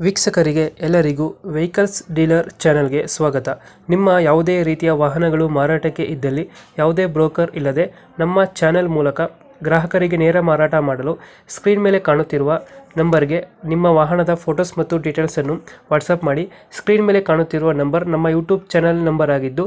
ವೀಕ್ಷಕರಿಗೆ ಎಲ್ಲರಿಗೂ vehicles dealer ಚಾನೆಲ್ಗೆ ಸ್ವಾಗತ. ನಿಮ್ಮ ಯಾವುದೇ ರೀತಿಯ ವಾಹನಗಳು ಮಾರಾಟಕ್ಕೆ ಇದ್ದಲ್ಲಿ ಯಾವುದೇ ಬ್ರೋಕರ್ ಇಲ್ಲದೆ ನಮ್ಮ ಚಾನೆಲ್ ಮೂಲಕ ಗ್ರಾಹಕರಿಗೆ ನೇರ ಮಾರಾಟ ಮಾಡಲು ಸ್ಕ್ರೀನ್ ಮೇಲೆ ಕಾಣುತ್ತಿರುವ ನಂಬರ್ಗೆ ನಿಮ್ಮ ವಾಹನದ ಫೋಟೋಸ್ ಮತ್ತು ಡೀಟೇಲ್ಸನ್ನು ವಾಟ್ಸಪ್ ಮಾಡಿ. ಸ್ಕ್ರೀನ್ ಮೇಲೆ ಕಾಣುತ್ತಿರುವ ನಂಬರ್ ನಮ್ಮ ಯೂಟ್ಯೂಬ್ ಚಾನೆಲ್ ನಂಬರ್ ಆಗಿದ್ದು,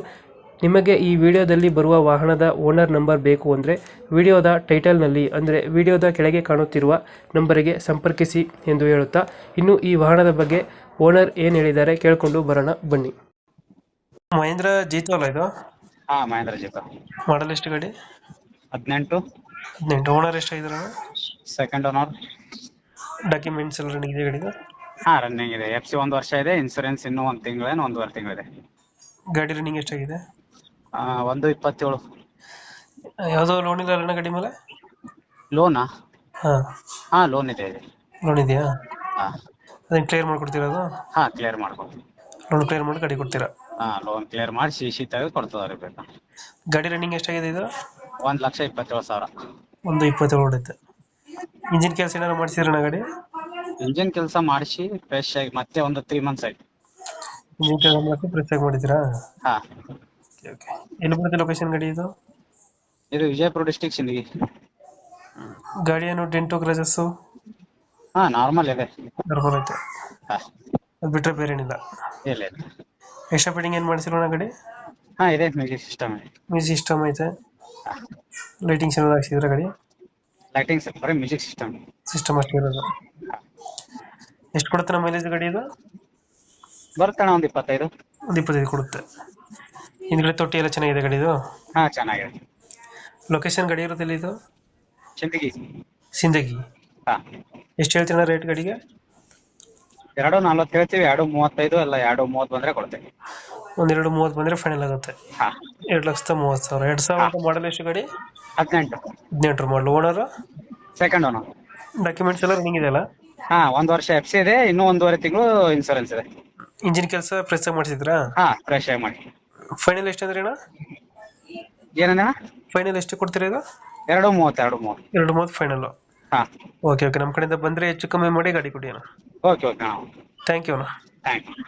ನಿಮಗೆ ಈ ವಿಡಿಯೋದಲ್ಲಿ ಬರುವ ವಾಹನದ ಓನರ್ ನಂಬರ್ ಬೇಕು ಅಂದರೆ ವಿಡಿಯೋದ ಟೈಟಲ್ನಲ್ಲಿ ಅಂದರೆ ವಿಡಿಯೋದ ಕೆಳಗೆ ಕಾಣುತ್ತಿರುವ ನಂಬರಿಗೆ ಸಂಪರ್ಕಿಸಿ ಎಂದು ಹೇಳುತ್ತಾ, ಇನ್ನು ಈ ವಾಹನದ ಬಗ್ಗೆ ಓನರ್ ಏನು ಹೇಳಿದ್ದಾರೆ ಕೇಳಿಕೊಂಡು ಬರೋಣ ಬನ್ನಿ. ಮಹೇಂದ್ರ ಜೀತೋ ಅಲ್ಲ ಇದು? ಹಾ, ಮಹೇಂದ್ರ ಜೀತ. ಮಾಡಲ್ ಎಷ್ಟು ಗಾಡಿ? 18. ಓನರ್ ಎಷ್ಟಾಗಿದ್ದಾರೆ? Second owner. ಡಾಕ್ಯುಮೆಂಟ್ಸ್ ಎಲ್ಲ ರನ್ನಿಂಗ್ ಇದೆ ಗಾಡಿದು? ಹಾ, ರನ್ನಿಂಗ್ ಇದೆ. FC 1 ವರ್ಷ ಇದೆ. ಇನ್ಸೂರೆನ್ಸ್ ಇನ್ನೂ 1 ತಿಂಗಳೇನು 1.5 ತಿಂಗಳಿದೆ. ಗಾಡಿ ರನ್ನಿಂಗ್ ಎಷ್ಟಾಗಿದೆ? 1.27. ಯಾವುದೋ ಲೋನ್ ಇಲ್ಲ ಅಲ್ಲ ಗಾಡಿ ಮೇಲೆ? ಲೋನಾ? ಹಾಂ, ಹಾ, ಲೋನ್ ಇದೆ. ಲೋನ್ ಇದೆಯಾ? ಹಾ ಅದನ್ನು ಕ್ಲಿಯರ್ ಮಾಡ್ಕೊಡ್ತೀರಾ? ಹಾ, ಕ್ಲಿಯರ್ ಮಾಡ್ಕೊಡ್ತೀವಿ. ಲೋನ್ ಕ್ಲಿಯರ್ ಮಾಡಿ ಗಾಡಿ ಕೊಡ್ತೀರಾ? ಹಾ, ಲೋನ್ ಕ್ಲಿಯರ್ ಮಾಡಿ CC ತೆಗೆದು ಕೊಡ್ತದವ್ರಿಗೆ ಬೇಕಾ. ಗಾಡಿ ರನ್ನಿಂಗ್ ಎಷ್ಟಾಗಿದೆ ಇದು? 1,27,000. ಒಂದು 27 ಹೊಡೆಯುತ್ತೆ. ಇಂಜಿನ್ ಕೆಲಸ ಏನಾದ್ರು ಮಾಡಿಸಿದ್ರಣ್ಣ ಗಾಡಿ? ಇಂಜಿನ್ ಕೆಲಸ ಮಾಡಿಸಿ ಫ್ರೆಶ್ ಆಗಿ ಮತ್ತೆ ಒಂದು 3 ಮಂತ್ಸ್ ಆಯ್ತು. ಇಂಜಿನ್ ಕೆಲಸ ಮಾಡಿಸಿ ಫ್ರೆಶ್ ಆಗಿ ಮಾಡಿದ್ದೀರಾ? ಹಾ, ಓಕೆ. ಎಲ್ಲಿ ಬರುತ್ತೆ ಲೊಕೇಶನ್ ಗಾಡಿ ಇದು? ಇದು ವಿಜಯಪುರ ಡಿಸ್ಟಿಕ್ ಸಿಂದಗಿ. ಗಾಡಿ ಏನು ಡೆಂಟು ಕ್ರಜಸ್ಸು? ಹಾ, ನಾರ್ಮಲ್ ಇದೆ. ನಾರ್ಮಲ್ ಐತೆ. ಹಾ, ಅದು ಬಿಟ್ಟರೆ ಬೇರೆ ಏನಿಲ್ಲ? ಇಲ್ಲ ಇಲ್ಲ. ಎಕ್ಸ್ಟ್ರಾ ಫಿಟ್ಟಿಂಗ್ ಏನು ಮಾಡಿಸಿರೋಣ ಗಾಡಿ? ಹಾ, ಇದೆ. ಮ್ಯೂಸಿಕ್ ಸಿಸ್ಟಮ್ ಇದೆ. ಮ್ಯೂಸಿಕ್ ಸಿಸ್ಟಮ್ ಐತೆ. ಲೈಟಿಂಗ್ಸ್ ಏನಾದ್ರು ಹಾಕ್ಸಿದ್ರೆ ಗಾಡಿ? ಲೈಟಿಂಗ್ಸ್ ಬರೀ ಮ್ಯೂಸಿಕ್ ಸಿಸ್ಟಮ್ ಅಷ್ಟೇ ಇರೋದು. ಎಷ್ಟು ಕೊಡುತ್ತೆ ನಮ್ಮ ಮೈಲೇಜ್ ಗಾಡಿ ಇದು? ಬರ್ತಣ್ಣ ಒಂದು 25. ಒಂದು 25 ಕೊಡುತ್ತೆ. ಹಿಂದ್ಗಡೆ ತೊಟ್ಟಿ ಎಲ್ಲ ಚೆನ್ನಾಗಿದೆ ಗಾಡಿದು? ಹಾ, ಚೆನ್ನಾಗಿದೆ. ಲೊಕೇಶನ್ ಗಾಡಿ ಇರೋದಿಲ್ಲ ಇದು? ಸಿಂದಗಿ. ಸಿಂದಗಿ. ಹಾ, ಎಷ್ಟು ಹೇಳ್ತೀರಾ ರೇಟ್ ಗಾಡಿಗೆ? 2.40 ಹೇಳ್ತೀವಿ. 2.35 ಎಲ್ಲ 2.30 ಬಂದ್ರೆ ಕೊಡ್ತೇವೆ. ಒಂದು 2.30 ಬಂದರೆ ಫೈನಲ್ ಆಗುತ್ತೆ. ಹಾ, 2,30,000. 2000 ಮಾಡಲ್ ಎಷ್ಟು ಗಾಡಿ? 18. 18 ಮಾಡಲ್. ಓನರ್? Second owner. ಡಾಕ್ಯುಮೆಂಟ್ಸ್ ಎಲ್ಲ ರನ್ನಿಂಗ್ ಇದೆಯಲ್ಲ? ಹಾ, 1 ವರ್ಷ FC ಇದೆ. ಇನ್ನೂ 1.5 ತಿಂಗಳು ಇನ್ಸೂರೆನ್ಸ್ ಇದೆ. ಇಂಜಿನ್ ಕೆಲಸ ಫ್ರೆಶ್ ಆಗಿ ಮಾಡಿಸಿದ್ರಾ? ಹಾ, ಫ್ರೆಶ್ ಆಗಿ ಮಾಡಿ. ಫೈನಲ್ ಎಷ್ಟು ಅಂದ್ರೆ ಅಣ್ಣ? ಏನಂದಣ್ಣ? ಫೈನಲ್ ಎಷ್ಟು ಕೊಡ್ತೀರಾ ಇದು? 2.30. 2.30 ಫೈನಲ್. ಹಾ, ಓಕೆ ಓಕೆ. ನಮ್ಮ ಕಡೆಯಿಂದ ಬಂದರೆ ಹೆಚ್ಚು ಕಮ್ಮಿ ಮಾಡಿ ಗಾಡಿ ಕೊಡಿ ಅಣ್ಣ. Okay okay. ಥ್ಯಾಂಕ್ ಯು ಅಣ್ಣ. Thank you.